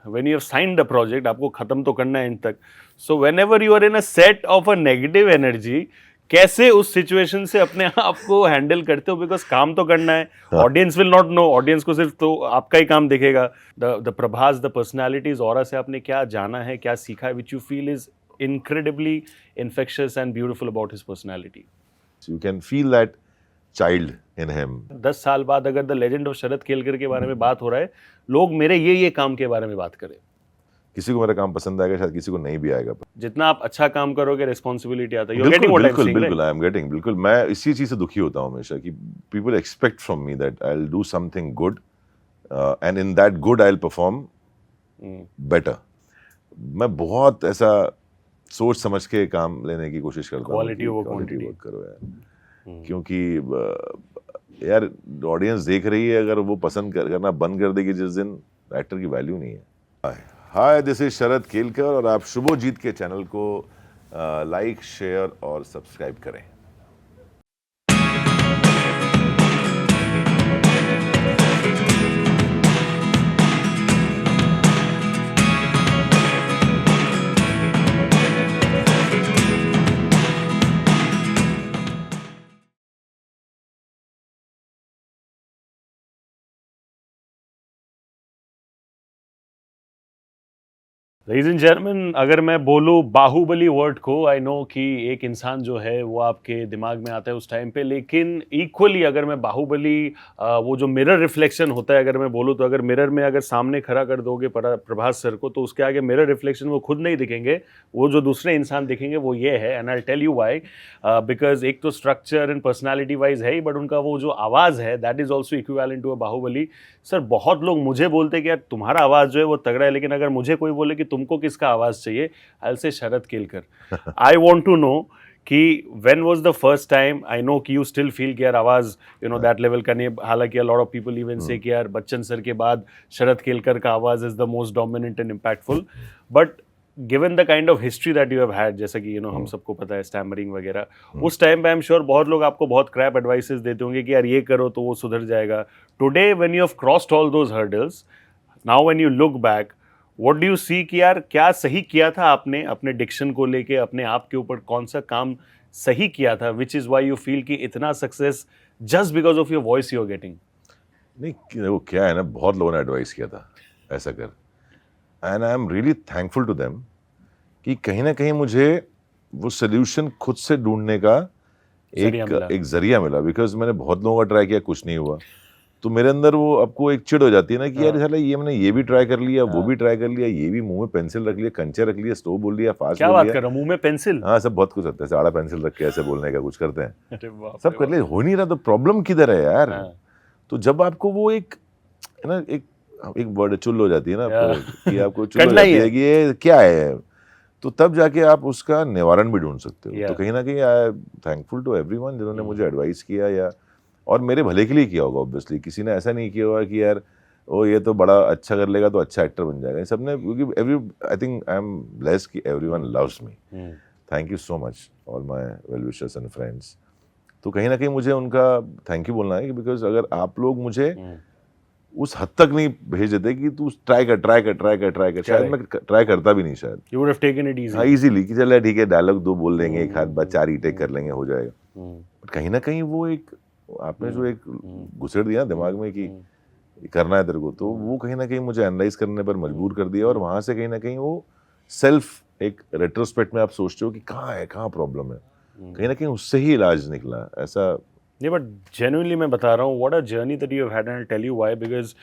when you have signed the project, आपको खत्म तो करना है एंड तक. So whenever you are in a set of a negative energy, कैसे उस सिचुएशन से अपने आप को हैंडल करते हो? बिकॉज काम तो करना है, audience will not know, audience को सिर्फ तो आपका ही काम दिखेगा. The Prabhas, the personalities aura से आपने क्या जाना है, क्या सीखा है, which you feel is incredibly infectious and beautiful about his personality? So you can feel that child in him. 10 साल बाद अगर द लेजेंड ऑफ शरद केलकर के बारे में बात हो रहा है, लोग मेरे ये काम के बारे में बात करें. किसी को मेरा काम पसंद आएगा, शायद किसी को नहीं भी आएगा. जितना आप अच्छा काम करोगे रिस्पॉन्सिबिलिटी आता है. You're getting what I'm saying, बिल्कुल, आई एम गेटिंग. बिल्कुल, मैं इसी चीज से दुखी होता हूँ हमेशा कि people expect from me that I'll do something good and in that good I'll perform better. मैं बहुत ऐसा सोच समझ के काम लेने की कोशिश करता हूँ. क्वालिटी ओवर क्वांटिटी वर्क करो यार. क्योंकि यार ऑडियंस देख रही है, अगर वो पसंद करना बंद कर देगी जिस दिन, एक्टर की वैल्यू नहीं है. हाय, दिस इज शरद केलकर और आप शुभोजीत के चैनल को लाइक, शेयर और सब्सक्राइब करें. Ladies and gentlemen, अगर मैं बोलूँ बाहुबली वर्ड को, आई नो कि एक इंसान जो है वो आपके दिमाग में आता है उस टाइम पे, लेकिन इक्वली अगर मैं बाहुबली वो जो मिरर रिफ्लेक्शन होता है, अगर मैं बोलूँ तो अगर मिरर में अगर सामने खड़ा कर दोगे प्रभास सर को, तो उसके आगे मिरर रिफ्लेक्शन वो खुद नहीं दिखेंगे, वो जो दूसरे इंसान दिखेंगे वो ये है. And I tell you why. Because एक तो स्ट्रक्चर एंड पर्सनैलिटी वाइज है ही, बट उनका वो जो आवाज़ है that is also equivalent to a Baahubali. Sir बहुत लोग मुझे बोलते कि यार तुम्हारा आवाज़ जो है वो तगड़ा है, लेकिन अगर मुझे कोई बोले कि तुमको किसका आवाज़ चाहिए, I will say Sharad Kelkar. I want to know कि when was the first time, I know कि यू स्टिल फील कि यार आवाज़ यू नो दैट लेवल का नहीं. हालांकि अ लॉट ऑफ पीपल इवन से कि यार बच्चन सर के बाद शरद केलकर का आवाज़ is the most dominant and impactful. But given the kind of history that you have had, जैसा कि यू नो हम सबको पता है स्टैमरिंग वगैरह, उस टाइम पे आई एम श्योर बहुत लोग आपको बहुत क्रैप एडवाइसेस देते होंगे कि यार ये करो तो वो सुधर जाएगा. Today when you have crossed all those hurdles, now when you look back, what do you see कि यार क्या सही किया था आपने अपने डिक्शन को लेके, अपने आप के ऊपर कौन सा काम सही किया था, which is why you feel कि इतना success just because of your voice you are getting? नहीं, वो क्या है ना, बहुत लोगों ने एडवाइस किया था ऐसा कर, and I am really thankful to them कि कहीं ना कहीं मुझे वो सोल्यूशन खुद से ढूंढने का एक जरिया मिला. बिकॉज मैंने बहुत लोगों का ट्राई किया, कुछ नहीं हुआ, तो मेरे अंदर वो आपको एक चिढ़ हो जाती है ना कि यार साला ये मैंने ये भी ट्राई कर लिया, वो भी ट्राई कर लिया, ये भी मुंह में पेंसिल रख लिया, कंचे रख लिया, स्टोव बोल लिया, फास्ट क्या बात कर रहा हूं, मुंह में पेंसिल? हाँ, सब बहुत कुछ होता है, आड़ा पेंसिल रख के ऐसे बोलने का कुछ करते हैं, सब कर ले, हो नहीं रहा. तो प्रॉब्लम किधर है यार? तो जब आपको वो एक ना एक वर्ड चुल हो जाती है ना आपको कि आपको चुल हो जाती है कि ये क्या है, तो तब जाके आप उसका निवारण भी ढूंढ सकते हो. तो कहीं ना कहीं I am thankful to everyone जिन्होंने मुझे एडवाइस किया, या और मेरे भले के लिए किया होगा. ऑब्वियसली किसी ने ऐसा नहीं किया होगा कि यार ओ ये तो बड़ा अच्छा कर लेगा तो अच्छा एक्टर बन जाएगा. सबने, क्योंकि I think I am blessed कि everyone loves me. Thank you so much all my well wishers and friends. तो कहीं ना कहीं मुझे उनका थैंक यू बोलना है, बिकॉज अगर आप लोग मुझे उस हद तक नहीं भेज देते कि तू ट्राई कर, शायद मैं ट्राई करता भी नहीं. शायद you would have taken it easy. हाँ, इजीली कि चल ठीक है, डायलॉग 2 बोल देंगे, एक हाथ बाद 4 रीटेक कर लेंगे, हो जाएगा. बट कहीं ना कहीं वो एक आपने जो एक घुसेड़ दिया दिमाग में कि करना है तेरे को, तो वो कहीं ना कहीं मुझे एनालाइज करने पर मजबूर कर दिया. और वहां से कहीं ना कहीं वो सेल्फ एक रेट्रोस्पेक्ट में आप सोचते हो कि कहाँ प्रॉब्लम है, कहीं ना कहीं उससे ही इलाज निकला ऐसा. नहीं, बट जेन्युइनली मैं बता रहा हूँ, what a journey that you have had, and I tell you why, because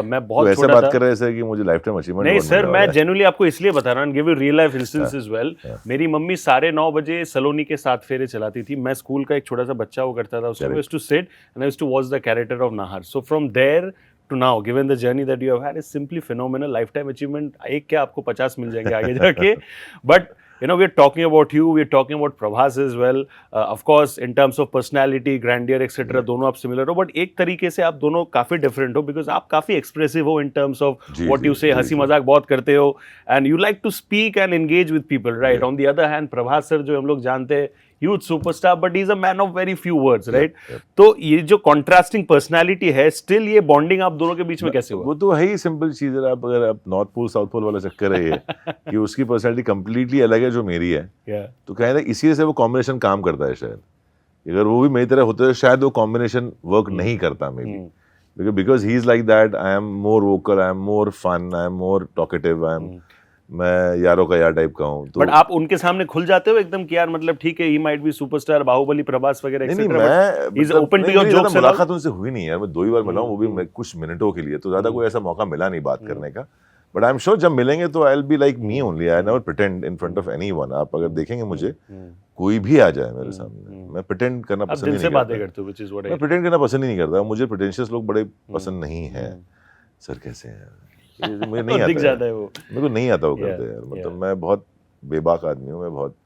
मैं बहुत ऐसे बात कर रहे हैं कि मुझे लाइफ टाइम अचीवमेंट. नहीं सर, मैं जेन्युइनली आपको इसलिए बता रहा हूँ, give you real life instance as well. मेरी मम्मी 9:30 बजे सलोनी के 7 फेरे चलाती थी. मैं स्कूल का एक छोटा सा बच्चा वो करता था, उसमें used to sit and I used to watch the character of Nahar. So from there to now, given the journey that you have had, is simply phenomenal. Lifetime achievement एक क्या, आपको 50 मिल जाएंगे आगे जाके. But you know, we're talking about you, we're talking about Prabhas as well. Of course, in terms of personality, grandeur, etc. दोनों आप similar हो, but एक तरीके से आप दोनों काफ़ी different हो, because आप काफ़ी expressive हो in terms of what you say, हंसी मजाक बहुत करते हो, and you like to speak and engage with people, right? On the other hand, Prabhas sir जो हम लोग जानते हैं, huge superstar but he is a man of very few words, right? yep. तो ये जो कॉन्ट्रास्टिंग पर्सनालिटी है, still ये बॉन्डिंग आप दोनों के बीच में कैसे हुआ? वो तो है ही सिंपल चीज है। आप अगर आप नॉर्थ पोल साउथ पोल वाला चक्कर है ये कि उसकी पर्सनालिटी कंप्लीटली अलग है जो मेरी है, तो कहीं ना इसी से वो कॉम्बिनेशन काम करता है शायद। अगर वो भी मेरी तरह होते तो शायद वो कॉम्बिनेशन वर्क नहीं करता maybe, because he is like that. I am more vocal, I am more fun, I am more talkative, I am, मैं यारों का यार टाइप का हूँ। तो बट आप उनके सामने खुल जाते हो एकदम कि यार मतलब ठीक है, he might be superstar, Baahubali, Prabhas वगैरह नहीं, एक्सेट्रा, मैं is open to your jokes? मुलाकात उनसे हुई नहीं है, मैं 2 ही बार मिला हूँ, वो भी मैं कुछ मिनटों के लिए, तो ज्यादा कोई ऐसा मौका मिला नहीं बात करने का। बट आई एम श्योर जब मिलेंगे तो I will be like me only, I never pretend in front of anyone. आप अगर देखेंगे मुझे, कोई भी आ जाए मेरे सामने, मैं प्रिटेंड करना पसंद नहीं करता। बातें करते हो, व्हिच इज व्हाट मैं प्रिटेंड करना पसंद ही नहीं करता। मुझे प्रिटेंशियस लोग बड़े पसंद नहीं है। सर कैसे हैं, मुझे नहीं आता, दिख जाता है वो, मेरे को नहीं आता वो करते यार। मतलब मैं बहुत बेबाक आदमी हूँ, मैं बहुत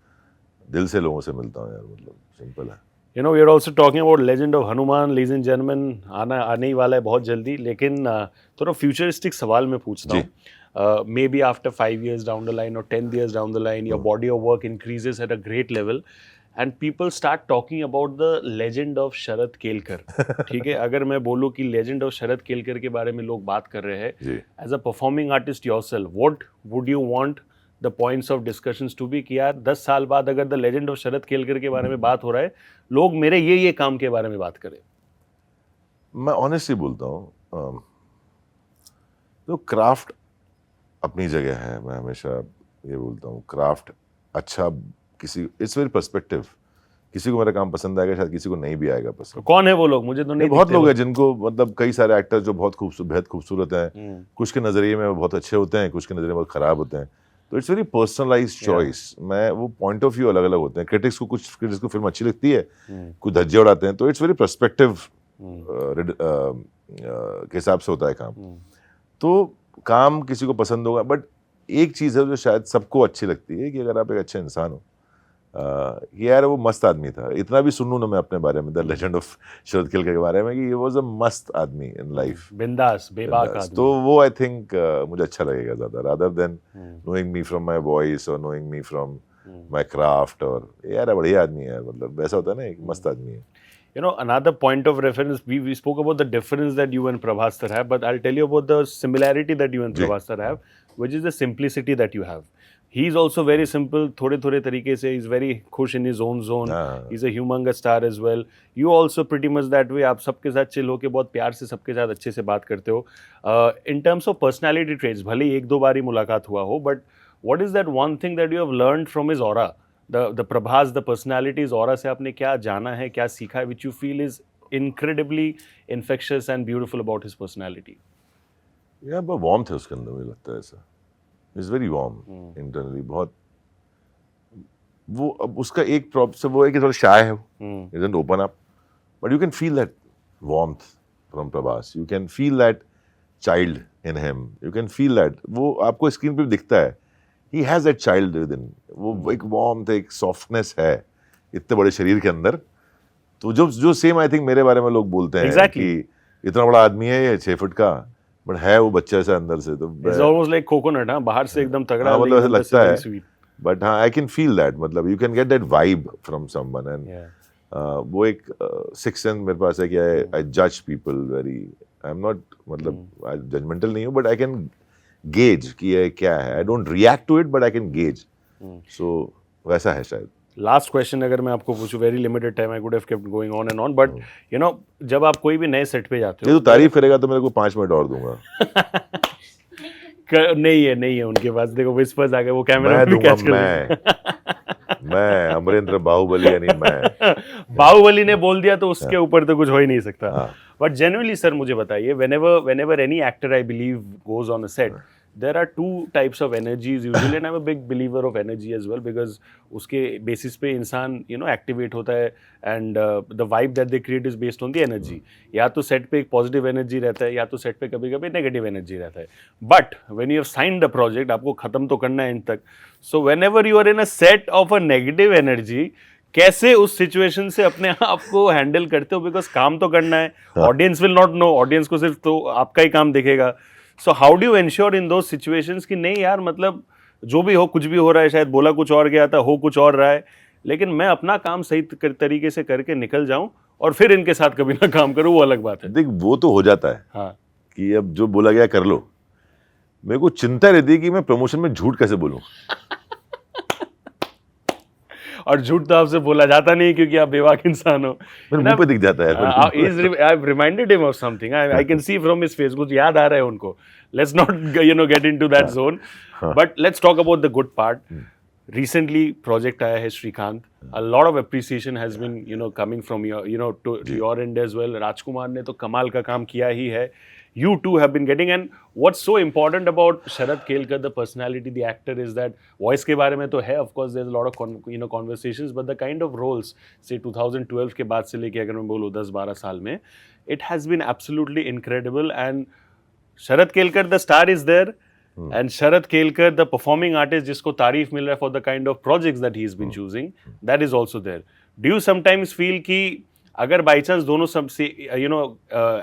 दिल से लोगों से मिलता हूँ यार, मतलब सिंपल है। You know, we are also talking about Legend of Hanuman, ladies and gentlemen, आने ही वाला है बहुत जल्दी, लेकिन थोड़ा फ्यूचरिस्टिक सवाल मैं पूछता हूँ। Maybe after 5 years down the line or 10 years down the line, your body of work increases at a great level and people start talking about the legend of Sharad Kelkar. ठीक है, अगर मैं बोलूँ कि legend of शरद केलकर के बारे में लोग बात कर रहे हैं, as a performing artist yourself, what would you want the points of discussions to be कि यार 10 साल बाद अगर the legend of शरद केलकर के बारे में बात हो रहा है, लोग मेरे ये काम के बारे में बात करें? मैं ऑनेस्टली बोलता हूँ, तो क्राफ्ट अपनी जगह है। मैं हमेशा ये बोलता हूँ, क्राफ्ट अच्छा, किसी इट्स वेरी पर्सपेक्टिव। किसी को मेरा काम पसंद आएगा, शायद किसी को नहीं भी आएगा पसंद। कौन है वो लोग? मुझे तो नहीं, बहुत लोग हैं जिनको, मतलब कई सारे एक्टर्स जो बहुत बेहद खूबसूरत हैं, कुछ के नज़रिए में बहुत अच्छे होते हैं, कुछ के नज़रिए में बहुत ख़राब होते हैं। तो इट्स वेरी पर्सनलाइज्ड चॉइस। मैं वो पॉइंट ऑफ व्यू अलग अलग होते हैं। क्रिटिक्स को फिल्म अच्छी लगती है, कुछ धज्जे उड़ाते हैं, तो इट्स वेरी पर्सपेक्टिव के हिसाब से होता है काम। तो काम किसी को पसंद होगा, बट एक चीज़ है जो शायद सबको अच्छी लगती है कि अगर आप एक अच्छे इंसान हो, यार वो मस्त आदमी था। इतना भी सुन लूँ ना मैं अपने बारे में, द लेजेंड ऑफ शरद केलकर के बारे में, कि ही वाज अ मस्त आदमी इन लाइफ, बिंदास, बेबाक आदमी। तो वो आई थिंक मुझे अच्छा लगेगा ज़्यादा, rather than knowing me from my voice और knowing me from my craft. और यार बढ़िया आदमी है, मतलब वैसा होता है ना, एक मस्त आदमी है। You know, another point of reference, we spoke about the difference that you and Prabhas sir have, but I'll tell you about the similarity that you and Prabhas sir have, which is the simplicity that you have. He's also very simple, थोड़े तरीके से, he's very खुश in his own zone, he's a humongous star as well. You also pretty much that way, आप सबके साथ chill होके बहुत प्यार से सबके साथ अच्छे से बात करते हो। In terms of personality traits, भले ही 1-2 बार ही मुलाकात हुआ हो, but what is that one thing that you have learned from his aura? The Prabhas, the personalities aura से आपने क्या जाना है, क्या सीखा है, which you feel is incredibly infectious and beautiful about his personality? यार बहुत वार्मथ है उसके अंदर, मुझे लगता है ऐसा। He's very warm internally, बहुत। वो अब उसका एक प्रॉब्लम से वो है कि थोड़ा शाय है, he doesn't open up, but you can feel that warmth from Prabhas. You can feel that child in him. You can feel that, वो आपको स्क्रीन पे भी दिखता है। He has that child within. वो एक वार्मथ, एक सॉफ्टनेस है इतने बड़े शरीर के अंदर। तो जो सेम आई थिंक मेरे बारे में लोग बोलते हैं कि इतना बड़ा आदमी है ये 6 फुट का, बट है वो बच्चा से अंदर से। तो It's almost like coconut, हाँ, बाहर से एकदम तगड़ा, मतलब ऐसा लगता है, बट हाँ आई कैन फील दैट, मतलब you can get that vibe from someone. And वो एक सिक्स्थ सेंस मेरे पास है कि आई जज people very, I am not, मतलब जजमेंटल नहीं हूँ, बट आई कैन गेज कि ये क्या है। I don't react to it, but I can gauge. So वैसा है शायद। लास्ट क्वेश्चन अगर मैं आपको पूछूं, very limited time, I could have kept going on and on, but you know, जब आप कोई भी नए सेट पे जाते हो, ये तो तारीफ करेगा तो मेरे को 5 मिनट और दूंगा। नहीं है उनके पास, देखो विस्पर्स आ गए, वो कैमरा भी कैच कर मैं अमरेंद्र बाहुबली, यानी मैं बाहुबली ने बोल दिया तो उसके ऊपर तो कुछ हो ही नहीं सकता। बट जेन्युइनली सर मुझे बताइए, whenever any actor I believe goes on a set, there are 2 types of energies usually, and I'm a big believer of energy as well, because उसके बेसिस पे इंसान एक्टिवेट होता है, and the vibe that they create is based on the energy. या तो set पे एक positive energy रहता है, या तो सेट पे कभी कभी नेगेटिव एनर्जी रहता है। But when you have signed the project, आपको खत्म तो करना है एंड तक, so whenever you are in a set of a negative energy, कैसे उस सिचुएशन से अपने आप को हैंडल करते हो? बिकॉज काम तो करना है, audience will not know, audience को सिर्फ तो आपका ही काम दिखेगा। So how do you ensure in those situations कि नहीं यार, मतलब जो भी हो, कुछ भी हो रहा है, शायद बोला कुछ और गया था, हो कुछ और रहा है, लेकिन मैं अपना काम सही तरीके से करके निकल जाऊं और फिर इनके साथ कभी ना काम करूं, वो अलग बात है। देख वो तो हो जाता है हाँ कि अब जो बोला गया कर लो। मेरे को चिंता रहती है कि मैं प्रमोशन में झूठ कैसे बोलूं। और झूठ तो आपसे बोला जाता नहीं क्योंकि आप बेवाक इंसान हो। मेरे मुंह पे दिख जाता है यार। I've reminded him of something. I can see from his face, कुछ याद आ रहा है उनको। Let's not get into that zone. But let's talk about the good part. Recently project आया है Shrikant. A lot of appreciation has been coming from your to your end as well. राजकुमार ने तो कमाल का काम किया ही है. You too have been getting, and what's so important about Sharad Kelkar, the personality, the actor, is that voice के बारे में तो है, of course there's a lot of conversations, but the kind of roles, say 2012 के बाद से लेके अगर मैं बोलूँ 10-12 साल में, it has been absolutely incredible. And Sharad Kelkar, the star is there, and Sharad Kelkar, the performing artist जिसको तारीफ मिल रहा है for the kind of projects that he's been choosing, that is also there. Do you sometimes feel कि अगर by chance दोनों सबसे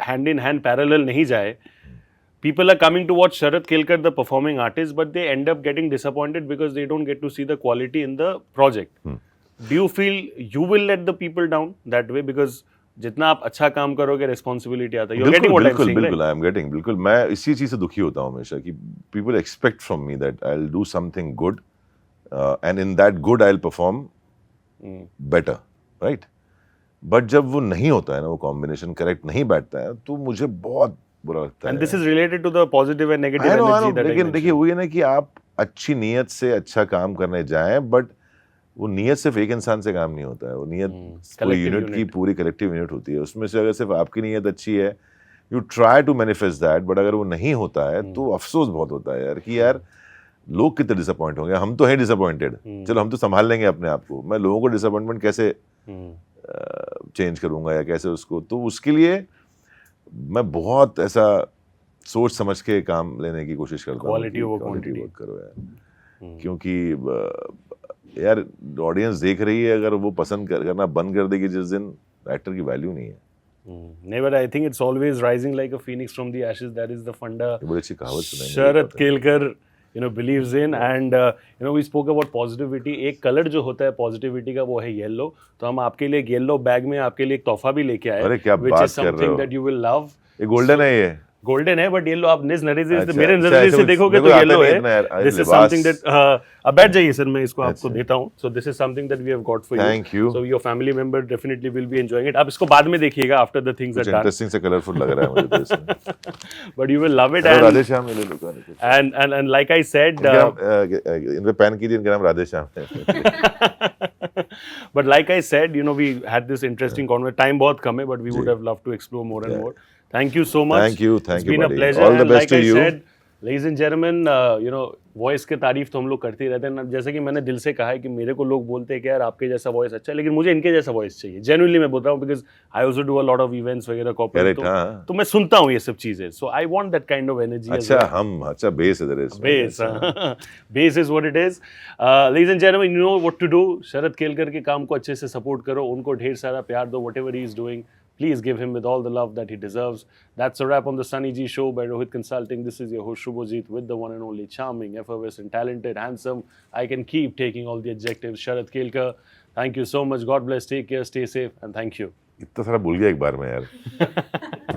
hand in hand parallel नहीं जाए, people are coming to watch Sharad Kelkar, the performing artist, but they end up getting disappointed because they don't get to see the quality in the project. Do you feel you will let the people down that way? Because जितना आप अच्छा काम करोगे responsibility आता है। You're getting what I'm saying, बिल्कुल, I am getting, बिल्कुल। मैं इसी चीज से दुखी होता हूँ हमेशा कि people expect from me that I'll do something good, and in that good I'll perform better, right? But जब वो नहीं होता है ना, वो कॉम्बिनेशन करेक्ट नहीं बैठता है, तो मुझे बहुत बुरा लगता है। And this is related to the positive and negative energy that I mentioned. लेकिन देखिए वो ये ना कि आप अच्छी नीयत से अच्छा काम करने जाएं, बट वो नीयत सिर्फ एक इंसान से काम नहीं होता है, वो नीयत पूरी यूनिट की, पूरी कलेक्टिव यूनिट होती है। उसमें से अगर सिर्फ आपकी नीयत अच्छी है, you try to manifest that, but अगर वो नहीं होता है तो अफसोस बहुत होता है यार कि यार लोग कितने डिसअपॉइंट होंगे। हम तो हैं डिसअपॉइंटेड, चलो हम तो संभाल लेंगे अपने आप को, मैं लोगों को डिसअपॉइंटमेंट कैसे चेंज करूंगा या कैसे उसको, तो उसके लिए मैं बहुत ऐसा सोच समझ के काम लेने की कोशिश करता हूँ। क्वालिटी ओवर क्वांटिटी वर्क करो यार, क्योंकि यार ऑडियंस देख रही है, अगर वो पसंद करना बंद कर देगी जिस दिन, एक्टर की वैल्यू नहीं है। Never, I think it's always rising like a phoenix from the ashes. That is the funda. बड़ी अच्छी कहावत सुनाई Sharad Kelkar believes in, and we spoke about positivity. एक कलर जो होता है पॉजिटिविटी का वो है येलो, तो हम आपके लिए एक येलो बैग में आपके लिए एक तोहफा भी लेके आए, अरे क्या बात कर रहे हो, that you will love. ये गोल्डन है, ये गोल्डन है बट येलो आप निज नजरिए से, मेरे नजरिए से देखोगे तो येलो है। दिस इज समथिंग दैट अब बैठ जाइए सर, मैं इसको आपको देता हूं। So this is something that we have got for you. Thank you. So your family member definitely will be enjoying it. आप इसको बाद में देखिएगा after the things are done. Interesting से कलरफुल लग रहा है मुझे तो इसमें, but you will love it. Radhe Shyam ले लो, एंड लाइक आई सेड, इन पे पैन कीजिए, इनका नाम राधे श्याम है। But like I said, we had this interesting conversation. Time बहुत कम है, but we would have loved to explore more and more. Thank you so much. Thank you, It's been a pleasure. All the and best like to I you. said, ladies and gentlemen, voice के तारीफ तो हम लोग करते ही रहते हैं। जैसे कि मैंने दिल से कहा है कि मेरे को लोग बोलते हैं कि यार आपके जैसा वॉइस अच्छा है, लेकिन मुझे इनके जैसा वॉइस चाहिए। जेन्युइनली मैं बोल रहा हूँ, because I also do a lot of events वगैरह कॉर्पोरेट, तो मैं सुनता हूँ ये सब चीजें। So I want that kind of energy. अच्छा बेस है, base is what it is. Ladies and gentleman, you know what to do. Sharad Kelkar के काम को अच्छे से सपोर्ट करो, उनको ढेर सारा प्यार दो, whatever he is doing. Please give him with all the love that he deserves. That's a wrap on the Sunny G Show by Rohit Consulting. This is your host Shubhajit with the one and only charming, effervescent, talented, handsome. I can keep taking all the adjectives. Sharad Kelkar, thank you so much. God bless. Take care. Stay safe. And thank you. इतना सारा भूल गया एक बार में यार।